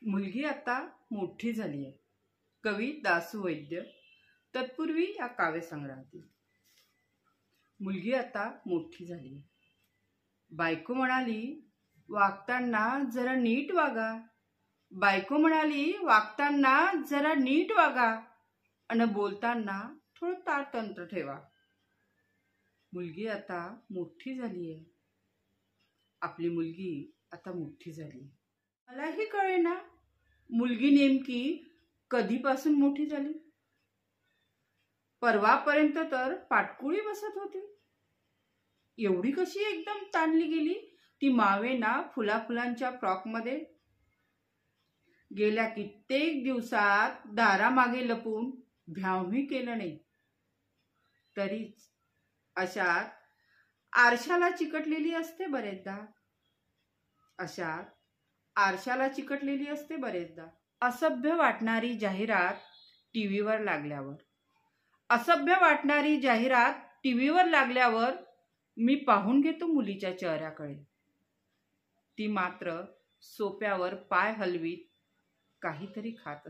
मुलगी आता मोठी झाली आहे. कवी दासू वैद्य. तत्पूर्वी या काव्यसंग्रहातील. मुलगी आता मोठी झाली. बायको म्हणाली, वागताना जरा नीट वागा. बायको म्हणाली, वागताना जरा नीट वागा आणि बोलताना थोडं तारतंत्र ठेवा. मुलगी आता मोठी झाली आहे. आपली मुलगी आता मोठी झाली. मलाही कळेना मुलगी नेमकी कधीपासून मोठी झाली. परवापर्यंत तर पाटकुळी बसत होती. एवढी कशी एकदम ताणली गेली ती मावेना फुलाफुलांच्या फ्रॉकमध्ये. गेल्या कित्येक दिवसात दारामागे लपून भ्यावही केलं नाही. तरीच अशात आरशाला चिकटलेली असते बरेचदा. असभ्य वाटणारी जाहिरात टीव्हीवर लागल्यावर मी पाहून घेतो मुलीच्या चेहऱ्याकडे. ती मात्र सोप्यावर पाय हलवीत काहीतरी खात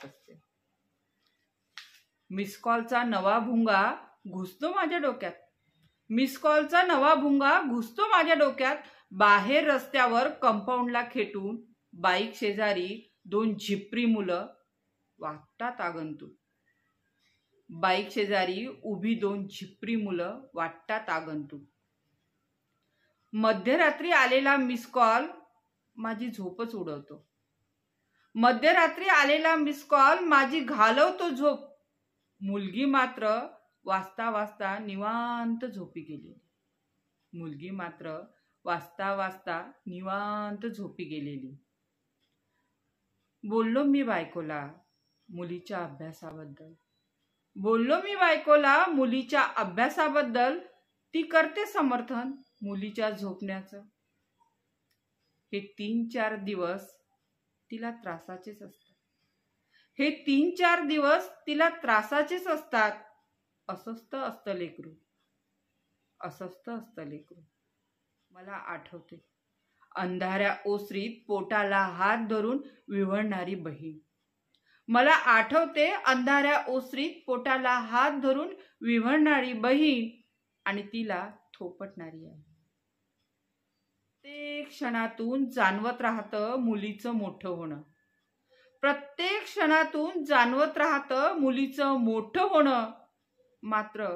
असते. मिस कॉलचा नवा भुंगा घुसतो माझ्या डोक्यात. बाहेर रस्त्यावर कंपाऊंडला खेटून बाईक शेजारी दोन झिपरी मुलं वाटतात आगंतुक. मध्यरात्री आलेला मिस कॉल माझी झोपच उडवतो. माझी घालवतो झोप. मुलगी मात्र वाचता वाचता निवांत झोपी गेलेली. बोललो मी बायकोला मुलीच्या अभ्यासाबद्दल. ती करते समर्थन मुलीच्या झोपण्याचं. हे 3-4 दिवस तिला त्रासाचेच असतात. अस्वस्थ असतं लेकरू. मला आठवते अंधाऱ्या ओसरीत पोटाला हात धरून विव्हळणारी बहीण आणि तिला थोपटणारी आई. प्रत्येक क्षणातून जाणवत राहतं मुलीचं मोठं होणं. मात्र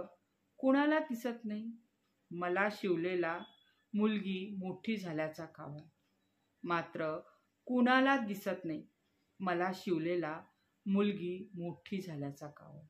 कुणाला दिसत नाही मला शिवलेला मुलगी मोठी झाल्याचा कावळा.